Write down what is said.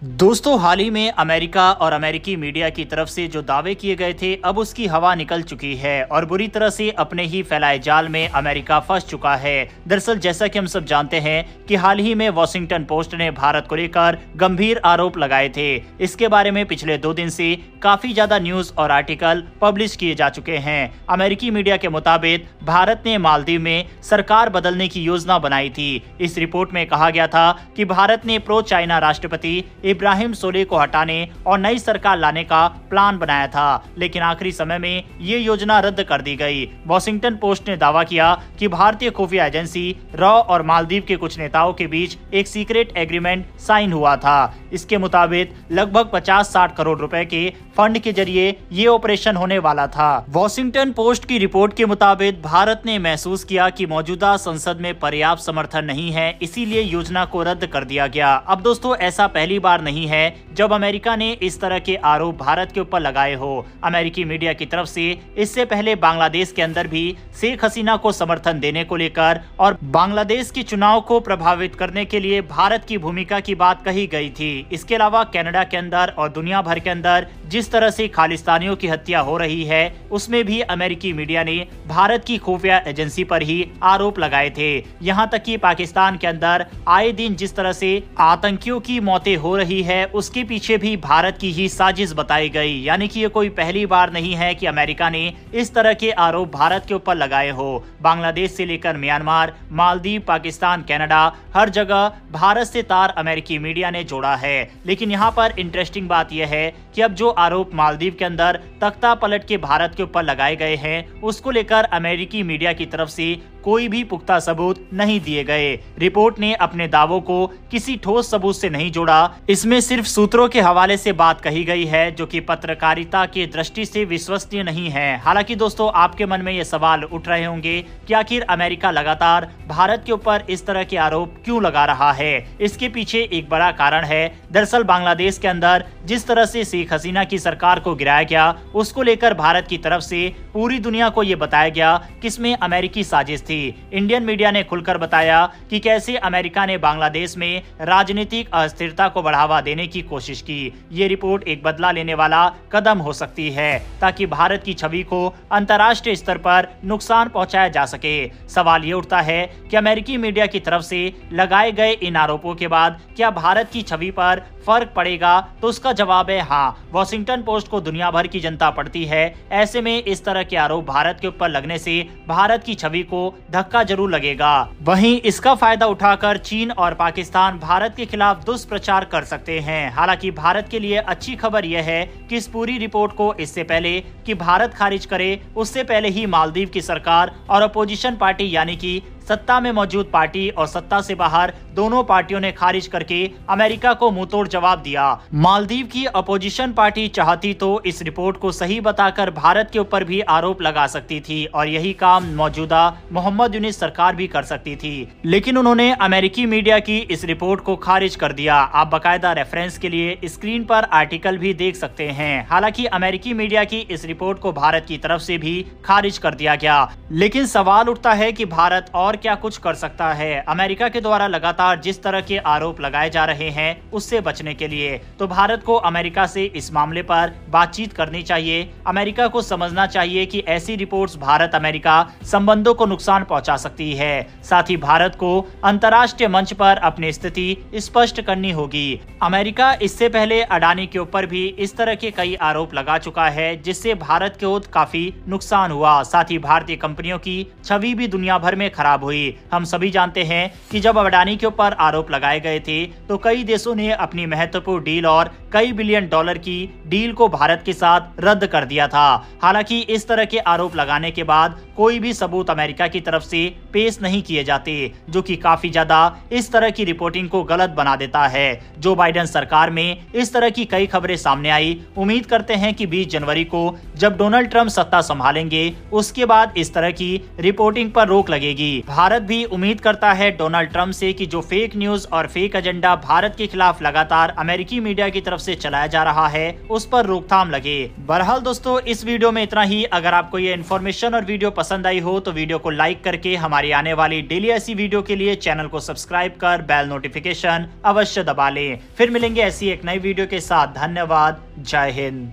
दोस्तों, हाल ही में अमेरिका और अमेरिकी मीडिया की तरफ से जो दावे किए गए थे, अब उसकी हवा निकल चुकी है और बुरी तरह से अपने ही फैलाए जाल में अमेरिका फंस चुका है। दरअसल जैसा कि हम सब जानते हैं कि हाल ही में वॉशिंगटन पोस्ट ने भारत को लेकर गंभीर आरोप लगाए थे। इसके बारे में पिछले 2 दिन से काफी ज्यादा न्यूज और आर्टिकल पब्लिश किए जा चुके हैं। अमेरिकी मीडिया के मुताबिक भारत ने मालदीव में सरकार बदलने की योजना बनाई थी। इस रिपोर्ट में कहा गया था कि भारत ने प्रो चाइना राष्ट्रपति इब्राहिम सोलेह को हटाने और नई सरकार लाने का प्लान बनाया था, लेकिन आखिरी समय में ये योजना रद्द कर दी गई। वॉशिंगटन पोस्ट ने दावा किया कि भारतीय खुफिया एजेंसी रॉ और मालदीव के कुछ नेताओं के बीच एक सीक्रेट एग्रीमेंट साइन हुआ था। इसके मुताबिक लगभग 50-60 करोड़ रुपए के फंड के जरिए ये ऑपरेशन होने वाला था। वॉशिंगटन पोस्ट की रिपोर्ट के मुताबिक भारत ने महसूस किया कि मौजूदा संसद में पर्याप्त समर्थन नहीं है, इसीलिए योजना को रद्द कर दिया गया। अब दोस्तों, ऐसा पहली बार नहीं है जब अमेरिका ने इस तरह के आरोप भारत के ऊपर लगाए हो। अमेरिकी मीडिया की तरफ से इससे पहले बांग्लादेश के अंदर भी शेख हसीना को समर्थन देने को लेकर और बांग्लादेश के चुनाव को प्रभावित करने के लिए भारत की भूमिका की बात कही गई थी। इसके अलावा कनाडा के अंदर और दुनिया भर के अंदर जिस तरह से खालिस्तानियों की हत्या हो रही है, उसमें भी अमेरिकी मीडिया ने भारत की खुफिया एजेंसी पर ही आरोप लगाए थे। यहाँ तक कि पाकिस्तान के अंदर आए दिन जिस तरह से आतंकियों की मौतें हो रही है, उसके पीछे भी भारत की ही साजिश बताई गई। यानी कि ये कोई पहली बार नहीं है कि अमेरिका ने इस तरह के आरोप भारत के ऊपर लगाए हो। बांग्लादेश से लेकर म्यांमार, मालदीव, पाकिस्तान, कनाडा, हर जगह भारत से तार अमेरिकी मीडिया ने जोड़ा है। लेकिन यहाँ पर इंटरेस्टिंग बात यह है कि अब जो आरोप मालदीव के अंदर तख्ता पलट के भारत के ऊपर लगाए गए हैं, उसको लेकर अमेरिकी मीडिया की तरफ से कोई भी पुख्ता सबूत नहीं दिए गए। रिपोर्ट ने अपने दावों को किसी ठोस सबूत से नहीं जोड़ा। इसमें सिर्फ सूत्रों के हवाले से बात कही गई है, जो कि पत्रकारिता की दृष्टि से विश्वसनीय नहीं है। हालांकि दोस्तों, आपके मन में ये सवाल उठ रहे होंगे कि आखिर अमेरिका लगातार भारत के ऊपर इस तरह के आरोप क्यों लगा रहा है। इसके पीछे एक बड़ा कारण है। दरअसल बांग्लादेश के अंदर जिस तरह से शेख हसीना की सरकार को गिराया गया, उसको लेकर भारत की तरफ से पूरी दुनिया को ये बताया गया कि इसमें अमेरिकी साजिश थी। इंडियन मीडिया ने खुलकर बताया कि कैसे अमेरिका ने बांग्लादेश में राजनीतिक अस्थिरता को बढ़ावा देने की कोशिश की। ये रिपोर्ट एक बदला लेने वाला कदम हो सकती है, ताकि भारत की छवि को अंतर्राष्ट्रीय स्तर पर नुकसान पहुंचाया जा सके। सवाल ये उठता है कि अमेरिकी मीडिया की तरफ से लगाए गए इन आरोपों के बाद क्या भारत की छवि पर फर्क पड़ेगा? तो उसका जवाब है हाँ। वॉशिंगटन पोस्ट को दुनिया भर की जनता पढ़ती है। ऐसे में इस तरह के आरोप भारत के ऊपर लगने से भारत की छवि को धक्का जरूर लगेगा। वहीं इसका फायदा उठाकर चीन और पाकिस्तान भारत के खिलाफ दुष्प्रचार कर सकते हैं। हालांकि भारत के लिए अच्छी खबर यह है कि इस पूरी रिपोर्ट को इससे पहले कि भारत खारिज करे, उससे पहले ही मालदीव की सरकार और अपोजिशन पार्टी यानी कि सत्ता में मौजूद पार्टी और सत्ता से बाहर दोनों पार्टियों ने खारिज करके अमेरिका को मुंहतोड़ जवाब दिया। मालदीव की अपोजिशन पार्टी चाहती तो इस रिपोर्ट को सही बताकर भारत के ऊपर भी आरोप लगा सकती थी और यही काम मौजूदा मोहम्मद यूनिस सरकार भी कर सकती थी, लेकिन उन्होंने अमेरिकी मीडिया की इस रिपोर्ट को खारिज कर दिया। आप बाकायदा रेफरेंस के लिए स्क्रीन पर आर्टिकल भी देख सकते हैं। हालांकि अमेरिकी मीडिया की इस रिपोर्ट को भारत की तरफ से भी खारिज कर दिया गया, लेकिन सवाल उठता है कि भारत और क्या कुछ कर सकता है अमेरिका के द्वारा लगातार जिस तरह के आरोप लगाए जा रहे हैं उससे बचने के लिए। तो भारत को अमेरिका से इस मामले पर बातचीत करनी चाहिए। अमेरिका को समझना चाहिए कि ऐसी रिपोर्ट्स भारत अमेरिका संबंधों को नुकसान पहुंचा सकती है। साथ ही भारत को अंतर्राष्ट्रीय मंच पर अपनी स्थिति स्पष्ट करनी होगी। अमेरिका इससे पहले अडानी के ऊपर भी इस तरह के कई आरोप लगा चुका है, जिससे भारत को काफी नुकसान हुआ। साथ ही भारतीय कंपनियों की छवि भी दुनिया भर में खराब हुई। हम सभी जानते हैं कि जब अडानी के ऊपर आरोप लगाए गए थे तो कई देशों ने अपनी महत्वपूर्ण डील और कई बिलियन डॉलर की डील को भारत के साथ रद्द कर दिया था। हालांकि इस तरह के आरोप लगाने के बाद कोई भी सबूत अमेरिका की तरफ से पेश नहीं किए जाते, जो कि काफी ज्यादा इस तरह की रिपोर्टिंग को गलत बना देता है। जो बाइडेन सरकार में इस तरह की कई खबरें सामने आई। उम्मीद करते हैं कि 20 जनवरी को जब डोनाल्ड ट्रंप सत्ता संभालेंगे, उसके बाद इस तरह की रिपोर्टिंग पर रोक लगेगी। भारत भी उम्मीद करता है डोनाल्ड ट्रंप से कि जो फेक न्यूज और फेक एजेंडा भारत के खिलाफ लगातार अमेरिकी मीडिया की तरफ से चलाया जा रहा है, उस पर रोकथाम लगे। बहरहाल दोस्तों, इस वीडियो में इतना ही। अगर आपको ये इन्फॉर्मेशन और वीडियो पसंद पसंद आई हो तो वीडियो को लाइक करके हमारी आने वाली डेली ऐसी वीडियो के लिए चैनल को सब्सक्राइब कर बेल नोटिफिकेशन अवश्य दबा लें। फिर मिलेंगे ऐसी एक नई वीडियो के साथ। धन्यवाद। जय हिंद।